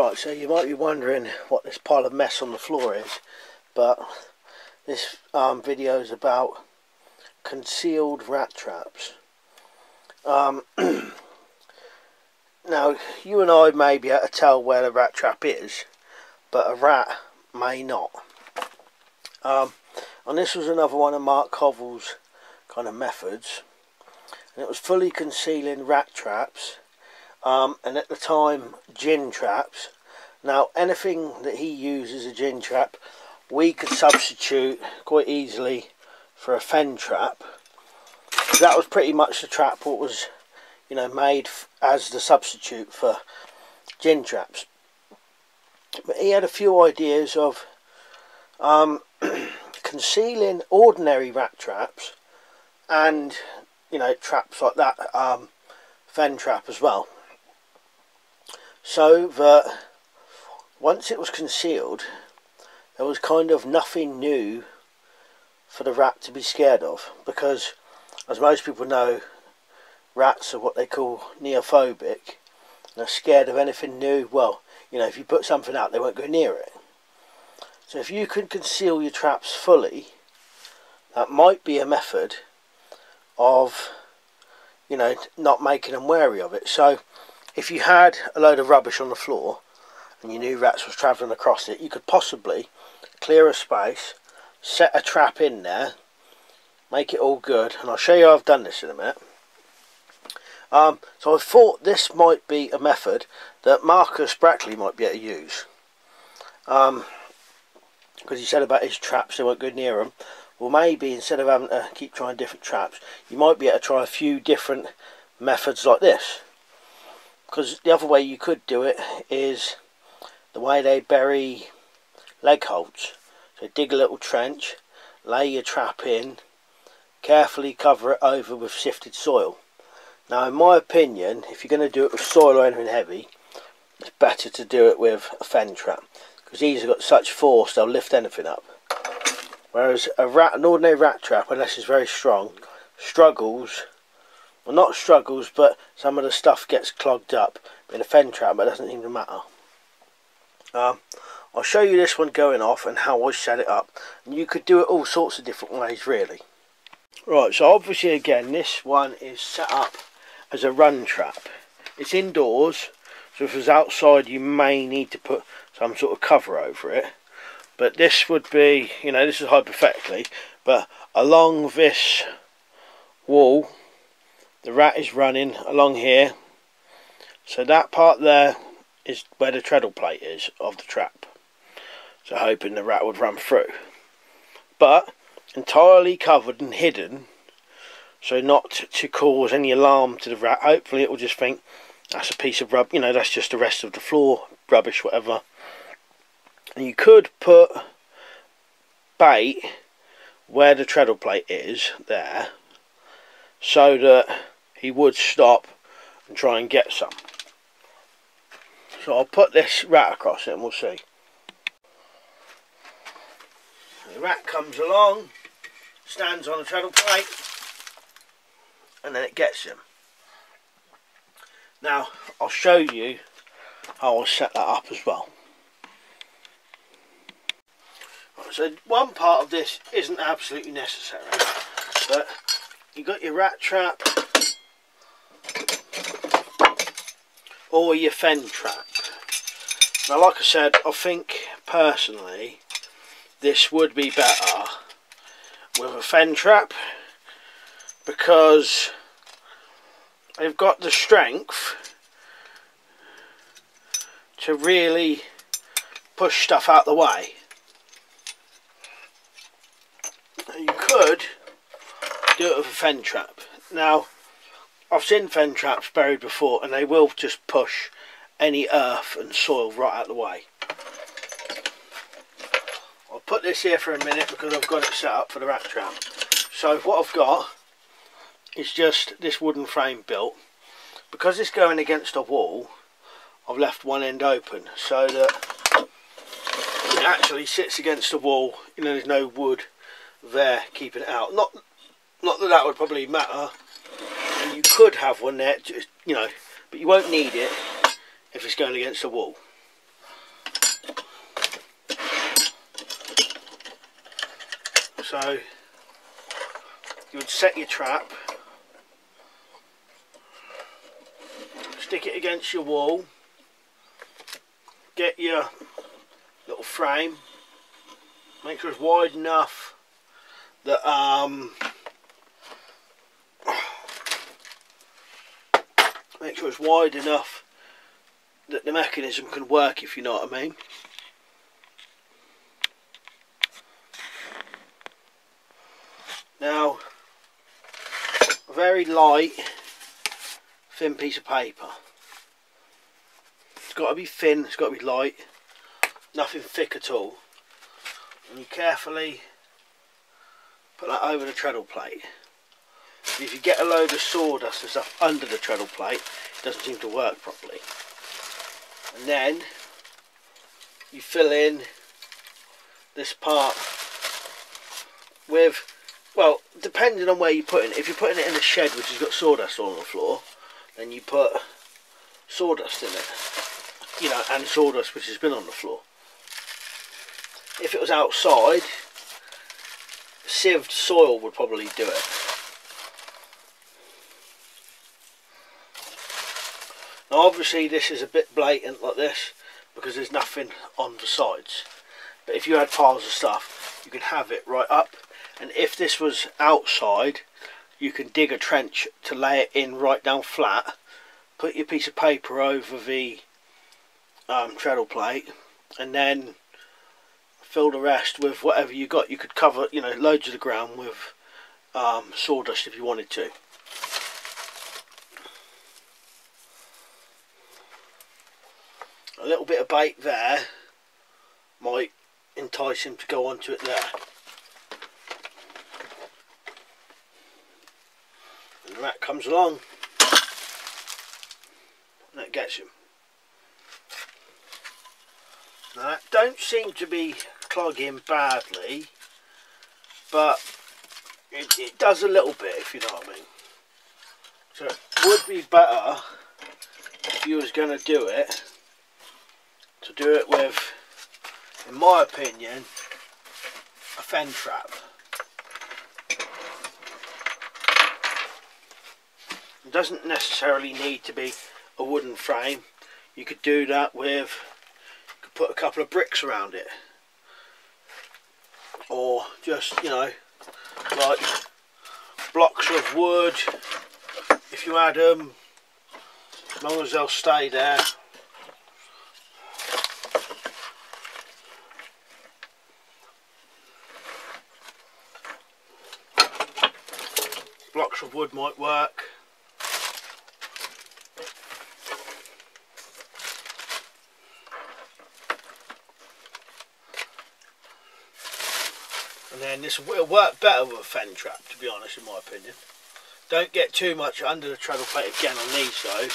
Right, so you might be wondering what this pile of mess on the floor is, but this video is about concealed rat traps. Now, you and I may be able to tell where the rat trap is, but a rat may not. And this was another one of Mark Covell's kind of methods, and it was fully concealing rat traps, and at the time gin traps. Now anything that he uses a gin trap we could substitute quite easily for a fen trap. That was pretty much the trap what was, you know, made as the substitute for gin traps. But he had a few ideas of concealing ordinary rat traps and, you know, traps like that, fen trap as well, so that once it was concealed there was kind of nothing new for the rat to be scared of, because as most people know, rats are what they call neophobic. They're scared of anything new. Well, you know, if you put something out they won't go near it. So if you can conceal your traps fully, that might be a method of, you know, not making them wary of it. So if you had a load of rubbish on the floor and you knew rats was travelling across it, you could possibly clear a space, set a trap in there, make it all good, and I'll show you how I've done this in a minute. So I thought this might be a method that Marcus Brackley might be able to use, because he said about his traps they won't go near them. Well, maybe instead of having to keep trying different traps, you might be able to try a few different methods like this. Because the other way you could do it is the way they bury leg holts. So dig a little trench, lay your trap in, carefully cover it over with sifted soil. Now in my opinion, if you're going to do it with soil or anything heavy, it's better to do it with a fen trap, because these have got such force they'll lift anything up. Whereas an ordinary rat trap, unless it's very strong, struggles. Well, not struggles, but some of the stuff gets clogged up. But in a fen trap, it doesn't even matter. I'll show you this one going off and how I set it up. And you could do it all sorts of different ways, really. Right, so obviously again, this one is set up as a run trap. It's indoors, so if it's outside you may need to put some sort of cover over it. But this would be, you know, this is hypothetically, but along this wall, the rat is running along here. So that part there is where the treadle plate is of the trap. So hoping the rat would run through. But entirely covered and hidden, so not to cause any alarm to the rat. Hopefully it will just think that's a piece of rubbish, you know, that's just the rest of the floor, rubbish, whatever. And you could put bait where the treadle plate is there, so that he would stop and try and get some. So I'll put this rat across it and we'll see. The rat comes along, stands on the treadle plate, and then it gets him. Now I'll show you how I'll set that up as well. So one part of this isn't absolutely necessary, but you got your rat trap or your fen trap. Now like I said, I think personally this would be better with a fen trap, because they've got the strength to really push stuff out the way. You could do it with a fen trap. Now I've seen fen traps buried before and they will just push any earth and soil right out of the way. I'll put this here for a minute because I've got it set up for the rat trap. So what I've got is just this wooden frame built. Because it's going against a wall, I've left one end open so that it actually sits against the wall. You know, there's no wood there keeping it out. Not that that would probably matter, and you could have one there, just, you know, but you won't need it if it's going against the wall. So you would set your trap, stick it against your wall, get your little frame, make sure it's wide enough that the mechanism can work, if you know what I mean. Now, a very light, thin piece of paper. It's got to be thin, it's got to be light, nothing thick at all. And you carefully put that over the treadle plate. If you get a load of sawdust and stuff under the treadle plate, it doesn't seem to work properly. And then you fill in this part with, well, depending on where you're putting it. If you're putting it in a shed which has got sawdust all on the floor, then you put sawdust in it, you know, and sawdust which has been on the floor. If it was outside, sieved soil would probably do it. Now obviously this is a bit blatant like this because there's nothing on the sides, but if you had piles of stuff you can have it right up. And if this was outside, you can dig a trench to lay it in right down flat, put your piece of paper over the treadle plate, and then fill the rest with whatever you got. You could cover, you know, loads of the ground with sawdust if you wanted to. A little bit of bait there might entice him to go onto it there. And the rat comes along and that gets him. Now that don't seem to be clogging badly, but it does a little bit, if you know what I mean. So it would be better if you was going to do it, to do it with, in my opinion, a fen trap. It doesn't necessarily need to be a wooden frame. You could do that with, you could put a couple of bricks around it, or just, you know, like blocks of wood, if you had them, as long as they'll stay there. Blocks of wood might work. And then this will work better with a fen trap, to be honest, in my opinion. Don't get too much under the treadle plate again on these though.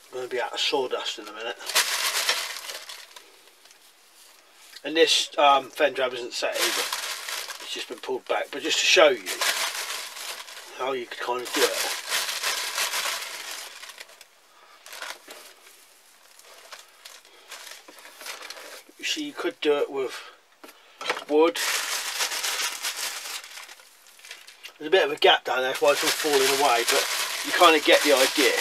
I'm going to be out of sawdust in a minute. And this fen trap isn't set either. It's just been pulled back, but just to show you how you could kind of do it. You see, you could do it with wood. There's a bit of a gap down there, that's why it's all falling away, but you kind of get the idea.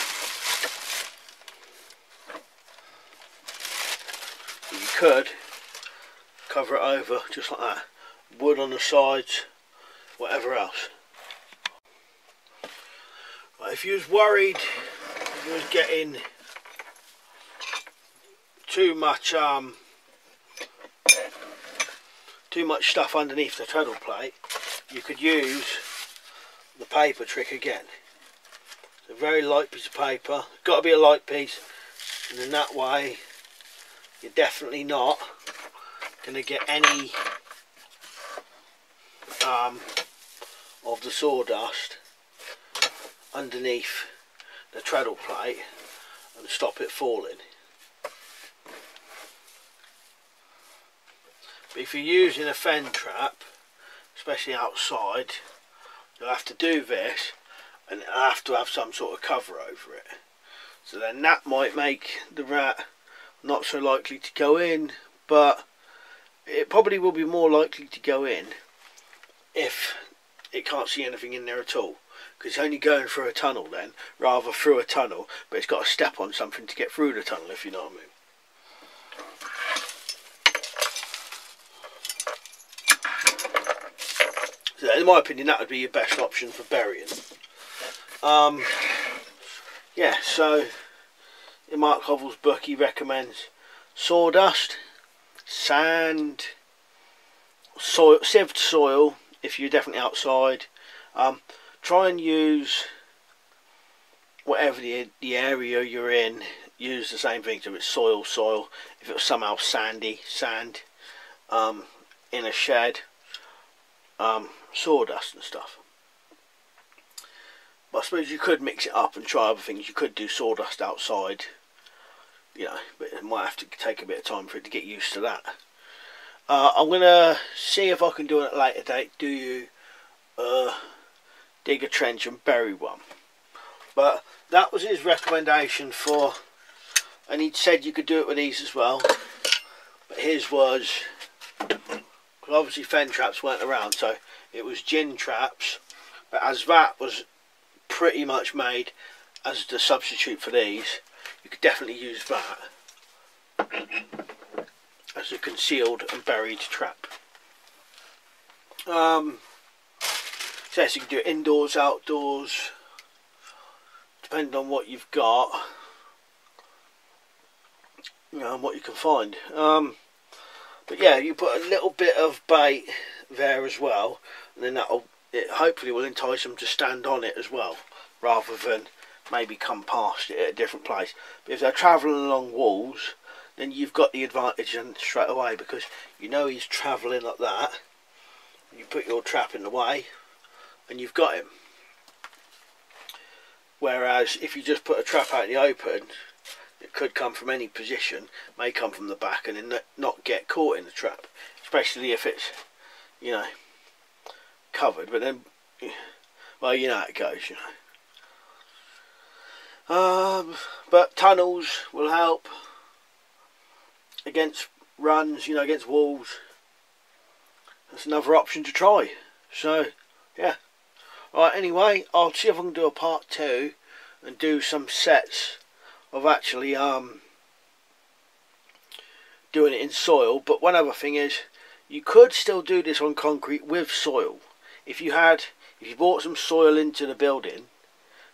You could cover it over just like that, wood on the sides, whatever else. Right, if you was worried you was getting too much stuff underneath the treadle plate, you could use the paper trick again. It's a very light piece of paper, it's got to be a light piece, and in that way you're definitely not going to get any of the sawdust underneath the treadle plate and stop it falling. But if you're using a fen trap, especially outside, you'll have to do this and it'll have to have some sort of cover over it. So then that might make the rat not so likely to go in, but it probably will be more likely to go in if it can't see anything in there at all, because it's only going through a tunnel then, rather through a tunnel, but it's got to step on something to get through the tunnel, if you know what I mean. So in my opinion, that would be your best option for burying. Yeah, so in Mark Hovell's book he recommends sawdust, sand, soil, sieved soil if you're definitely outside. Try and use whatever the area you're in, use the same thing. So if it's soil, soil. If it was somehow sandy, sand. In a shed, sawdust and stuff. But I suppose you could mix it up and try other things. You could do sawdust outside, you know, but it might have to take a bit of time for it to get used to that. I'm going to see if I can do it at a later date. Do you dig a trench and bury one? But that was his recommendation for, and he said you could do it with these as well. But his was, because obviously fen traps weren't around, so it was gin traps. But as that was pretty much made as the substitute for these, you could definitely use that as a concealed and buried trap. So yes, you can do it indoors, outdoors, depending on what you've got, you know, and what you can find. But yeah, you put a little bit of bait there as well, and then it hopefully will entice them to stand on it as well, rather than maybe come past it at a different place. But if they're travelling along walls, then you've got the advantage straight away, because you know he's travelling like that. You put your trap in the way and you've got him. Whereas if you just put a trap out in the open, it could come from any position, may come from the back and then not get caught in the trap, especially if it's, you know, covered. But then, well, you know how it goes, you know. But tunnels will help against runs, you know, against walls. That's another option to try. So yeah, right, anyway, I'll see if I can do a part 2 and do some sets of actually doing it in soil. But one other thing is, you could still do this on concrete with soil. If you bought some soil into the building,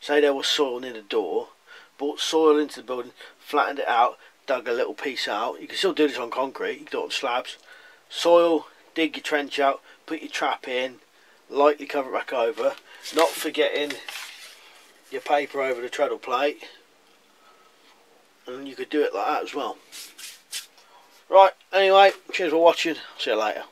say there was soil near the door, bought soil into the building, flattened it out, dug a little piece out, you can still do this on concrete. You can do it on slabs. Soil, dig your trench out, put your trap in, lightly cover it back over, not forgetting your paper over the treadle plate, and you could do it like that as well. Right, anyway, cheers for watching, see you later.